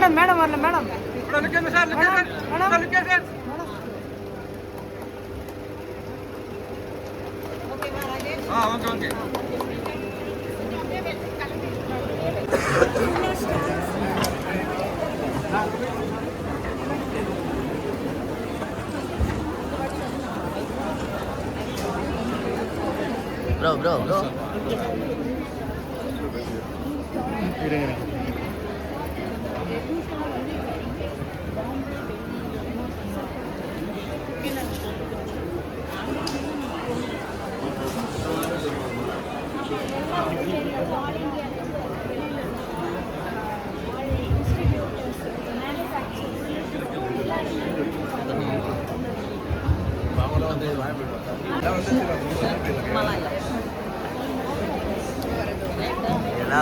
Madam madam வரல madam okay bro வேணா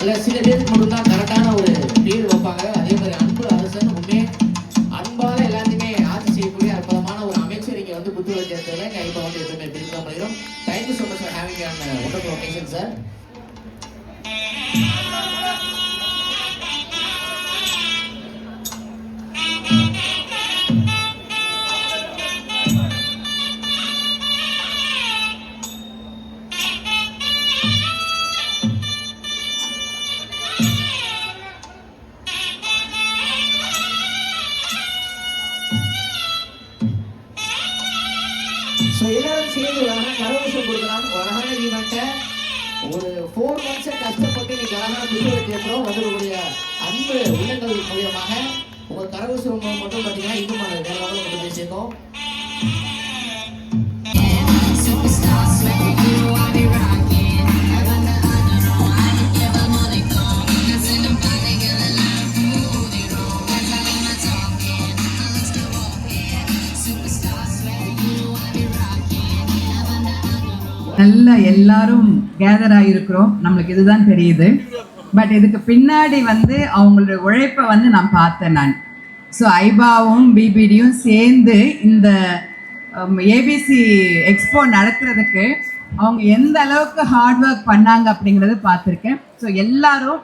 இல்லை சில பேருக்கு மட்டும்தான் கரெக்டான ஒரு பேர் வைப்பாங்க. அதே மாதிரி அன்பு அரசன் உண்மையே அன்பால எல்லாத்தையுமே ஆட்சி செய்யக்கூடிய அற்புதமான ஒரு அமைச்சர் இங்கே வந்து புத்துணர்ச்சி எடுத்ததில் இங்கே இப்போ வந்து எப்பவுமே பிரிக்க முடியும். Thank you so much for having on wonderful occasion sir. So எல்லாரும் சேர்ந்து ஒரு அழகான கரகோஷம் கொடுக்கலாம். ஒரு அழகான ஈவெண்ட்டை ஒரு 4 months கஷ்டப்பட்டு இன்னைக்கு அழகான புதுவை ஏற்றோம். வந்துடைய அன்பு உள்ளங்கள் மூலியமாக உங்கள் கரகோஷம் மட்டும் பார்த்தீங்கன்னா இன்னும் அந்த வேற லெவலில் கொண்டு போய் சேர்ந்தோம். நல்ல எல்லாரும் கேதர் ஆகிருக்கிறோம். நம்மளுக்கு இதுதான் தெரியுது. பட் இதுக்கு பின்னாடி வந்து அவங்களோட உழைப்பை வந்து நான் பார்த்தேன் நான். ஸோ ஐபாவும் பிபிடியும் சேர்ந்து இந்த ஏபிசி எக்ஸ்போ நடத்துறதுக்கு அவங்க எந்த அளவுக்கு ஹார்ட் ஒர்க் பண்ணாங்க அப்படிங்கிறத பார்த்துருக்கேன். ஸோ எல்லாரும்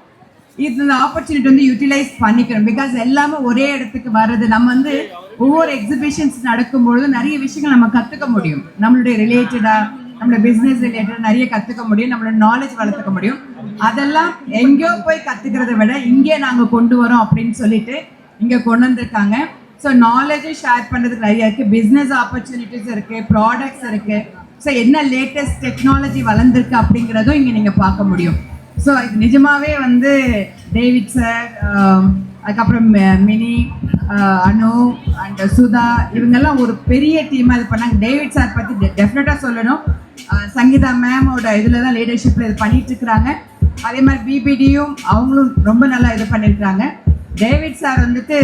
இந்த ஆப்பர்ச்சுனிட்டி வந்து யூட்டிலைஸ் பண்ணிக்கிறோம். பிகாஸ் எல்லாமே ஒரே இடத்துக்கு வர்றது, நம்ம வந்து ஒவ்வொரு எக்ஸிபிஷன்ஸ் நடக்கும்பொழுது நிறைய விஷயங்கள் நம்ம கற்றுக்க முடியும். நம்மளுடைய ரிலேட்டடாக, நம்மளோட பிஸ்னஸ் ரிலேட்டட் நிறைய கற்றுக்க முடியும், நம்மளோட நாலேஜ் வளர்த்துக்க முடியும். அதெல்லாம் எங்கேயோ போய் கற்றுக்கிறத விட இங்கே நாங்கள் கொண்டு வரோம் அப்படின்னு சொல்லிட்டு இங்கே கொண்டு வந்திருக்காங்க. ஸோ நாலேஜும் ஷேர் பண்ணுறதுக்கு நிறைய இருக்குது, பிஸ்னஸ் ஆப்பர்ச்சுனிட்டிஸ் இருக்குது, ப்ராடக்ட்ஸ் இருக்குது. ஸோ என்ன லேட்டஸ்ட் டெக்னாலஜி வளர்ந்துருக்கு அப்படிங்கிறதும் இங்கே நீங்கள் பார்க்க முடியும். ஸோ இது நிஜமாகவே வந்து டேவிட் சார், அதுக்கப்புறம் மினி, அனு அண்ட் சுதா, இவங்கெல்லாம் ஒரு பெரிய டீமாக இது பண்ணாங்க. டேவிட் சார் பற்றி டெஃபினட்டாக சொல்லணும். சங்கீதா மேமோட இதில் தான் லீடர்ஷிப்பில் இது பண்ணிட்டு இருக்கிறாங்க. அதே மாதிரி பிபிடியும் அவங்களும் ரொம்ப நல்லா இது பண்ணியிருக்கிறாங்க. டேவிட் சார் வந்துட்டு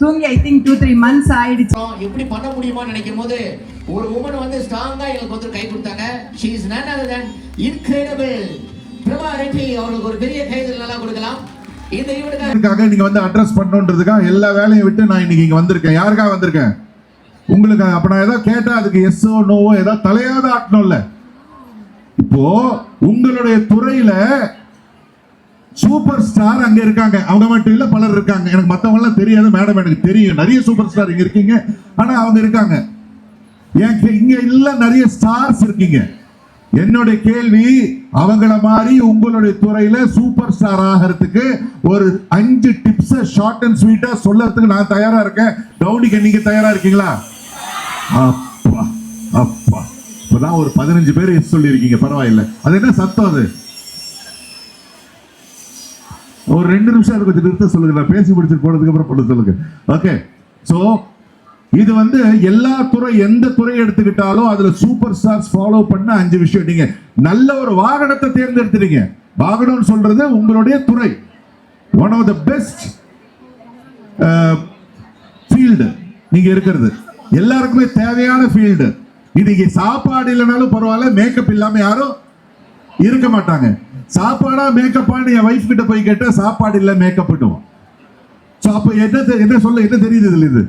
தூங்கி ஐ திங்க் 2-3 months ஆயிடுச்சு. எப்படி பண்ண முடியுமான்னு நினைக்கும் போது ஒரு உமன் வந்து ஸ்ட்ராங்கா எங்களுக்கு வந்து கை கொடுத்தாங்க. She is none other than incredible Prabha Reddy. அவங்களுக்கு ஒரு பெரிய கைதல் நல்லா கொடுக்கலாம். இந்த ஈவென்ட்காக நீங்க வந்து அட்ரஸ் பண்ணணுன்றதுக்காக எல்லா வேலையும் விட்டு நான் இன்னைக்கு இங்க வந்திருக்கேன். யாருக்காக வந்திருக்கேன்? உங்களுக்கு. அப்ப நான் ஏதாவது கேட்டா அதுக்கு எஸ்ஓ நோவோ ஏதாவது தலையாத ஆட்டணும்ல. இப்போ உங்களுடைய துறையில சூப்பர் ஸ்டார் அங்க இருக்காங்க. அவங்க மட்டும் இல்ல, பலர் இருக்காங்க. எனக்கு மத்தவங்க எல்லாம் தெரியாது மேடம், எனக்கு தெரியும் நிறைய சூப்பர் ஸ்டார் இங்க இருக்கீங்க. ஆனா அவங்க இருக்காங்க. இங்க இல்ல நிறைய ஸ்டார்ஸ் இருக்கீங்க. என்னுடைய கேள்வி, அவங்கள மாதிரி உங்களுடைய துறையில சூப்பர் ஸ்டார் ஆகிறதுக்கு ஒரு 5 டிப்ஸ் ஷார்ட் அண்ட் ஸ்வீட்டா சொல்லறதுக்கு நான் தயாரா இருக்கேன். கவுனிக்க நீங்க தயாரா இருக்கீங்களா? அப்பா அப்பா, இப்பதான் ஒரு 15 பேர் சொல்லி இருக்கீங்க. பரவாயில்ல. அது என்ன சத்தம்? அது ஒரு 2 நிமிஷம் அது கொஞ்சம் நிறுத்த சொல்லுங்க. நான் பேசி முடிச்சுட்டு போனதுக்கு அப்புறம் பண்ண சொல்லுங்க. ஓகே. சோ இது வந்து எல்லா துறை, எந்த துறை எடுத்துக்கிட்டாலும் அதுல சூப்பர் ஸ்டார்ஸ் ஃபாலோ பண்ண 5 விஷயம். நீங்க நல்ல ஒரு வாகனத்தை தேர்ந்தெடுத்துட்டீங்க. வாகனம் சொல்றது உங்களுடைய துறை. One of the best field நீங்க இருக்கிறது. எல்லாருக்குமே தேவையான ஃபீல்டு. இன்னைக்கு சாப்பாடு இல்லைனாலும் பரவாயில்ல, மேக்கப் இல்லாம யாரும் இருக்க மாட்டாங்க. சாப்பாடா மேக்கப்பான்னு என் வைஃப் கிட்ட போய் கேட்டா சாப்பாடு இல்லை மேக்கப் பண்ணுவோம். ஸோ அப்போ என்ன தெரியுது இதுல? இது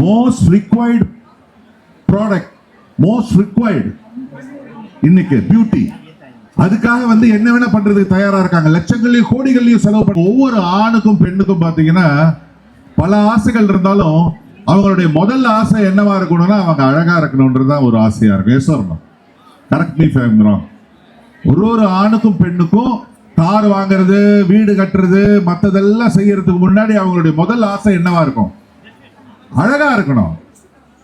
most required product, most required இன்னைக்கு பியூட்டி. அதுக்காக வந்து என்ன வேணா பண்றதுக்கு தயாரா இருக்காங்க. லட்சங்களையும் கோடிகளையும் செலவு பண்ண ஒவ்வொரு ஆணுக்கும் பெண்ணுக்கும் பாத்தீங்கன்னா பல ஆசைகள் இருந்தாலும் அவங்களுடைய முதல் ஆசை என்னவா இருக்கணும்னா அவங்க அழகா இருக்கணும்ன்றதுதான் ஒரு ஆசையா இருக்கும். Yes or no? Correct me if I am wrong. ஒரு ஆணுக்கும் பெண்ணுக்கும் கார் வாங்குறது, வீடு கட்டுறது, மற்றதெல்லாம் செய்யறதுக்கு முன்னாடி அவங்களுடைய முதல் ஆசை என்னவா இருக்கும்? அழகா இருக்கணும்.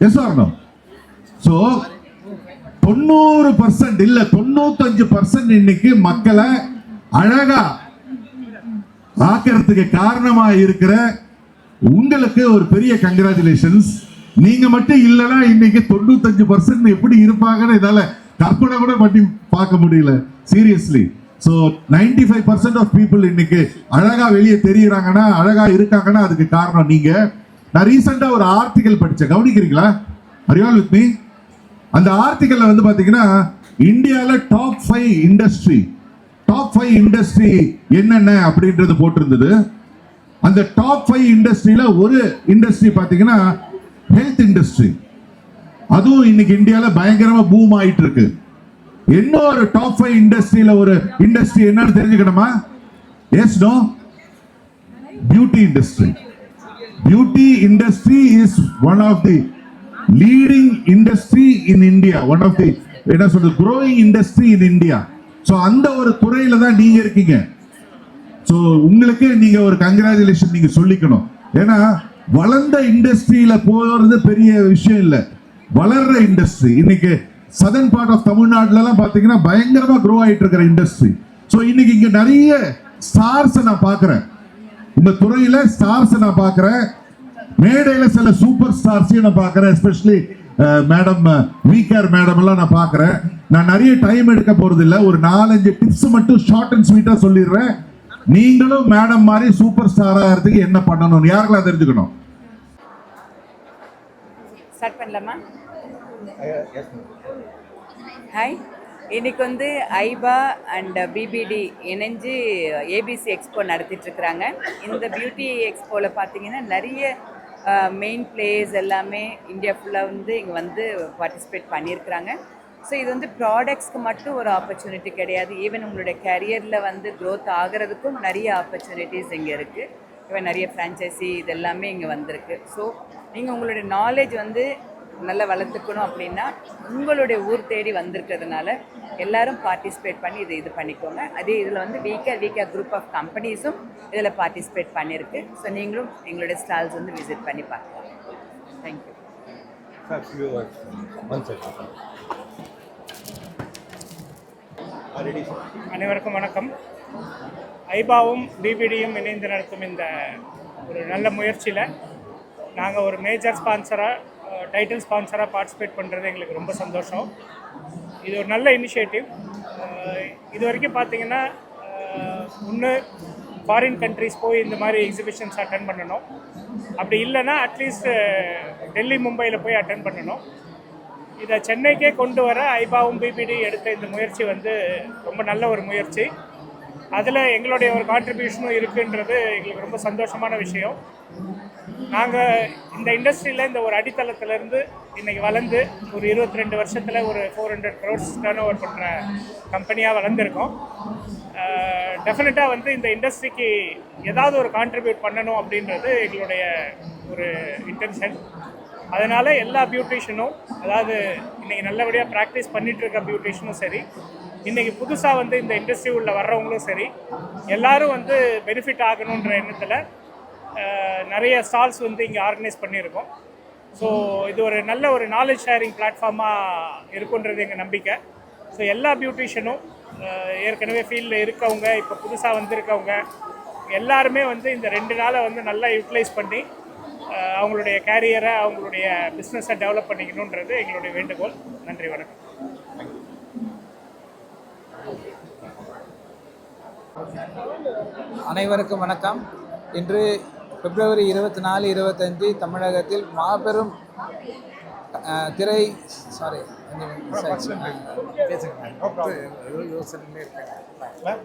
S or no? சோ 90% இல்ல 95% இன்னைக்கு மக்களை அழகா ஆக்கிறதுக்கு காரணமா இருக்கிற உங்களுக்கு ஒரு பெரிய கங்க்ராச்சுலேஷன்ஸ். நீங்க மட்டும் இல்லைன்னா இன்னைக்கு 95% எப்படி இருப்பாங்கன்னு இதால கற்பனை கூட பண்ணி பார்க்க முடியல. சீரியஸ்லி. ஸோ 95% ஆஃப் பீப்புள் இன்னைக்கு அழகா வெளியே தெரியுறாங்கன்னா, அழகா இருக்காங்கன்னா அதுக்கு காரணம் நீங்க. நான் ரீசெண்டா ஒரு ஆர்டிகல் படிச்சேன், கவனிக்கிறீங்களா? Are you all with me? அந்த ஆர்டிகல்ல வந்து பாத்தீங்கன்னா இந்தியால டாப் 5 இண்டஸ்ட்ரி என்னென்ன அப்படின்றது போட்டிருந்தது. அந்த டாப் 5 இண்டஸ்ட்ரியில ஒரு இண்டஸ்ட்ரி பாத்தீங்கன்னா ஹெல்த் இண்டஸ்ட்ரி. அதுவும் இன்னைக்கு இந்தியால பயங்கரமா பூம் ஆயிட்டு இருக்கு. இன்னொரு டாப் 5 இண்டஸ்ட்ரியில ஒரு இண்டஸ்ட்ரி என்னன்னு தெரிஞ்சுக்கணுமா? Yes no? Beauty industry. Beauty industry is one of the leading industry in India, one of the growing industry in India. So அந்த ஒரு துறையில தான் நீங்க இருக்கீங்க. So உங்களுக்கு நீங்க ஒரு கங்க்ராச்சுலேஷன் நீங்க சொல்லிக்கணும். ஏன்னா வளர்ந்த இண்டஸ்ட்ரியில போறது பெரிய விஷயம் இல்ல, வளர்ற இண்டஸ்ட்ரி. இன்னைக்கு சதர்ன் பார்ட் ஆஃப் தமிழ்நாட்டுல எல்லாம் பாத்தீங்கன்னா பயங்கரமா க்ரோ ஆயிட்டு இருக்கிற இண்டஸ்ட்ரி. ஸோ இன்னைக்கு இங்க நிறைய ஸ்டார்ஸ் நான் பாக்குறேன், இந்த துறையில ஸ்டார்ஸ் நான் பாக்குறேன். மேடையில சில சூப்பர் ஸ்டார்ஸையும் நான் பார்க்கிறேன். எஸ்பெஷலி மேடம் வீகேர் மேடம் எல்லாம் நான் பார்க்கிறேன். நான் நிறைய டைம் எடுக்க போறது இல்லை, ஒரு 4-5 டிப்ஸ் மட்டும் ஷார்ட் அண்ட் ஸ்வீட்டா சொல்லிடுறேன். நீங்களும் மேடம் மாதிரி சூப்பர் ஸ்டார் ஆகிறதுக்கு என்ன பண்ணணும் யாருக்கெல்லாம் தெரிஞ்சுக்கணும்? ஸ்டார்ட் பண்ணலாமா? ஹாய், இன்னைக்கு வந்து ஐபா அண்ட் பிபிடி இணைஞ்சு ஏபிசி எக்ஸ்போ நடத்திட்டுருக்குறாங்க. இந்த பியூட்டி எக்ஸ்போவில் பார்த்தீங்கன்னா நிறைய மெயின் பிளேயர்ஸ் எல்லாமே இந்தியா ஃபுல்லாக வந்து இங்கே வந்து பார்ட்டிசிபேட் பண்ணியிருக்கிறாங்க. ஸோ இது வந்து ப்ராடக்ட்ஸ்க்கு மட்டும் ஒரு ஆப்பர்ச்சுனிட்டி கிடையாது, ஈவன் உங்களுடைய கரியரில் வந்து க்ரோத் ஆகிறதுக்கும் நிறைய ஆப்பர்ச்சுனிட்டிஸ் இங்கே இருக்குது. ஈவன் நிறைய ஃப்ரான்ச்சைசி இது எல்லாமே இங்கே வந்திருக்கு. ஸோ நீங்கள் உங்களுடைய நாலேஜ் வந்து நல்லா வளர்த்துக்கணும் அப்படின்னா உங்களுடைய ஊர் தேடி வந்திருக்கிறதுனால எல்லாரும் பார்ட்டிசிபேட் பண்ணி இது பண்ணிக்கோங்க. அதே இதில் வந்து வீக்கா குரூப் ஆஃப் கம்பெனிஸும் இதில் பார்ட்டிசிபேட் பண்ணியிருக்கு. ஸோ நீங்களும் எங்களுடைய ஸ்டால்ஸ் வந்து விசிட் பண்ணி பார்க்கலாம். தேங்க்யூ. அனைவருக்கும் வணக்கம். ஐபாவும் பிபிடியும் இணைந்து நடத்தும் இந்த ஒரு நல்ல முயற்சியில் நாங்கள் ஒரு மேஜர் ஸ்பான்சராக, டைட்டில் ஸ்பான்சராக பார்ட்டிசிபேட் பண்ணுறது எங்களுக்கு ரொம்ப சந்தோஷம். இது ஒரு நல்ல இனிஷியேட்டிவ். இது வரைக்கும் பார்த்தீங்கன்னா ஒன்று ஃபாரின் கண்ட்ரிஸ் போய் இந்த மாதிரி எக்ஸிபிஷன்ஸ் அட்டன் பண்ணணும், அப்படி இல்லைன்னா அட்லீஸ்ட் டெல்லி மும்பையில் போய் அட்டன் பண்ணணும். இதை சென்னைக்கே கொண்டு வர ஐபாவும் பிபிடி எடுத்த இந்த முயற்சி வந்து ரொம்ப நல்ல ஒரு முயற்சி. அதில் எங்களுடைய ஒரு கான்ட்ரிபியூஷனும் இருக்குன்றது எங்களுக்கு ரொம்ப சந்தோஷமான விஷயம். நாங்கள் இந்த இண்டஸ்ட்ரியில் இந்த ஒரு அடித்தளத்திலேருந்து இன்றைக்கி வளர்ந்து ஒரு 22 வருஷத்தில் ஒரு 400 crores டர்ன் ஓவர் பண்ணுற கம்பெனியாக வளர்ந்துருக்கோம். டெஃபினட்டாக வந்து இந்த இண்டஸ்ட்ரிக்கு ஏதாவது ஒரு கான்ட்ரிபியூட் பண்ணணும் அப்படின்றது எங்களுடைய ஒரு இன்டென்ஷன். அதனால் எல்லா பியூட்டிஷியனும், அதாவது இன்றைக்கி நல்லபடியாக ப்ராக்டிஸ் பண்ணிகிட்ருக்க பியூட்டிஷியனும் சரி, இன்றைக்கி புதுசாக வந்து இந்த இண்டஸ்ட்ரி உள்ள வர்றவங்களும் சரி, எல்லோரும் வந்து பெனிஃபிட் ஆகணுன்ற எண்ணத்தில் நிறைய ஸ்டால்ஸ் வந்து இங்கே ஆர்கனைஸ் பண்ணியிருக்கோம். ஸோ இது ஒரு நல்ல ஒரு நாலேஜ் ஷேரிங் பிளாட்ஃபார்மாக இருக்குன்றது எங்கள் நம்பிக்கை. ஸோ எல்லா பியூட்டிஷியனும், ஏற்கனவே ஃபீல்டில் இருக்கவங்க, இப்போ புதுசாக வந்திருக்கவங்க எல்லாருமே வந்து இந்த 2 நாளை வந்து நல்லா யூட்டிலைஸ் பண்ணி அவங்களுடைய கேரியரை, அவங்களுடைய பிஸ்னஸை டெவலப் பண்ணிக்கணுன்றது எங்களுடைய வேண்டுகோள். நன்றி, வணக்கம். அனைவருக்கும் வணக்கம். இன்று பிப்ரவரி 24, 25 தமிழகத்தில் மாபெரும் திரை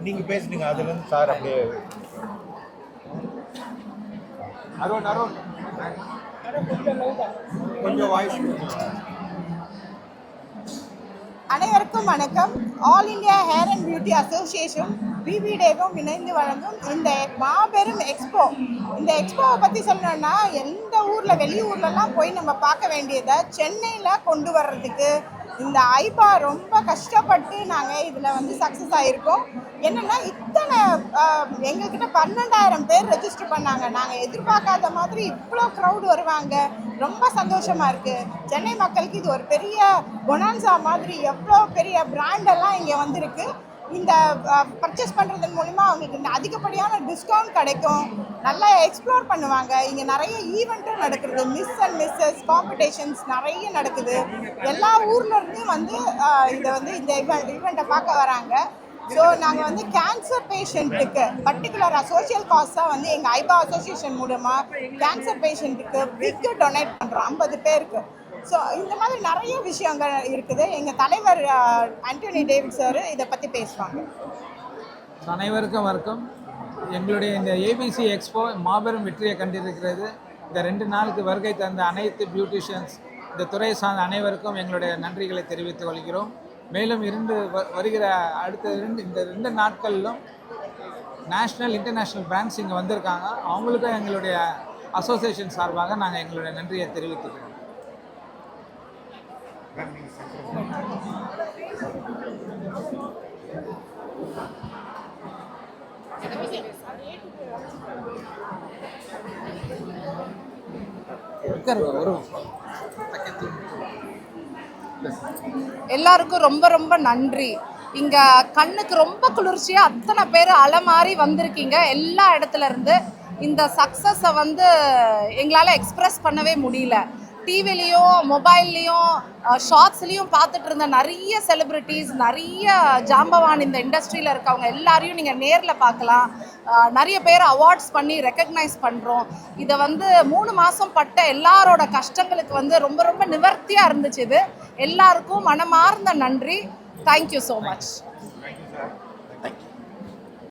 நீங்கள் பேசுனீங்க, அதுலேருந்து சார் அப்படியே அனைவருக்கும் வணக்கம். All India hair and beauty association பிபிடேவும் இணைந்து வழங்கும் இந்த மாபெரும் எக்ஸ்போ. இந்த எக்ஸ்போவை பற்றி சொல்லணும்னா எந்த ஊரில் வெளியூர்லலாம் போய் நம்ம பார்க்க வேண்டியதை சென்னையில் கொண்டு வர்றதுக்கு இந்த ஐபா ரொம்ப கஷ்டப்பட்டு நாங்கள் இதில் வந்து சக்ஸஸ் ஆகிருக்கோம். என்னென்னா இத்தனை எங்கள்கிட்ட 12,000 பேர் ரெஜிஸ்டர் பண்ணாங்க. நாங்கள் எதிர்பார்க்காத மாதிரி இவ்வளோ க்ரௌட் வருவாங்க. ரொம்ப சந்தோஷமாக இருக்குது. சென்னை மக்களுக்கு இது ஒரு பெரிய பொனான்சா மாதிரி. எவ்வளோ பெரிய பிராண்டெல்லாம் இங்கே வந்திருக்கு. இந்த பர்ச்சேஸ் பண்ணுறதன் மூலிமா அவங்களுக்கு அதிகப்படியான டிஸ்கவுண்ட் கிடைக்கும். நல்லா எக்ஸ்ப்ளோர் பண்ணுவாங்க. இங்கே நிறைய ஈவெண்ட்டும் நடக்குது. மிஸ் அண்ட் மிஸ்ஸஸ் காம்படிஷன்ஸ் நிறைய நடக்குது. எல்லா ஊர்லேருந்தும் வந்து இந்த ஈவெண்ட்டை பார்க்க வராங்க. ஸோ நாங்கள் வந்து கேன்சர் பேஷண்ட்டுக்கு பர்டிகுலராக சோஷியல் காஸாக வந்து எங்கள் ஐபா அசோசியேஷன் மூலமாக கேன்சர் பேஷண்ட்டுக்கு விக்கு டொனேட் பண்ணுறோம் 50 பேருக்கு. ஸோ இந்த மாதிரி நிறைய விஷயங்கள் இருக்குது. எங்கள் தலைவர் ஆண்டனி டேவிட் சார் இதை பற்றி பேசுவாங்க. அனைவருக்கும் வணக்கம். எங்களுடைய இந்த ஏபிசி எக்ஸ்போ மாபெரும் வெற்றியை கண்டிருக்கிறது. இந்த 2 நாளுக்கு வருகை தந்த அனைத்து பியூட்டிஷியன்ஸ், இந்த துறை சார்ந்த அனைவருக்கும் எங்களுடைய நன்றிகளை தெரிவித்துக் கொள்கிறோம். மேலும் வருகிற அடுத்த 2 நாட்களிலும் நேஷ்னல் இன்டர்நேஷ்னல் பிராண்ட்ஸ் இங்கே வந்திருக்காங்க. அவங்களுக்கும் எங்களுடைய அசோசியேஷன் சார்பாக நாங்கள் எங்களுடைய நன்றியை தெரிவித்துக்கிறோம். எல்லாருக்கும் ரொம்ப ரொம்ப நன்றி. இங்கே கண்ணுக்கு ரொம்ப குளிர்ச்சியாக அத்தனை பேர் அலை மாதிரி வந்திருக்கீங்க. எல்லா இடத்துல இருந்து இந்த சக்ஸஸை வந்து எங்களால் எக்ஸ்ப்ரெஸ் பண்ணவே முடியல. டிவிலையும் மொபைல்லையும் ஷார்ட்ஸ்லேயும் பார்த்துட்டு இருந்த நிறைய செலிப்ரிட்டிஸ், நிறைய ஜாம்பவான் இந்த இண்டஸ்ட்ரியில் இருக்கவங்க எல்லாரையும் நீங்கள் நேரில் பார்க்கலாம். நிறைய பேர் அவார்ட்ஸ் பண்ணி ரெக்கக்னைஸ் பண்ணுறோம். இதை வந்து 3 மாதம் பட்ட எல்லாரோட கஷ்டங்களுக்கு வந்து ரொம்ப ரொம்ப நிவர்த்தியாக இருந்துச்சு. இது எல்லாருக்கும் மனமார்ந்த நன்றி. Thank you so much.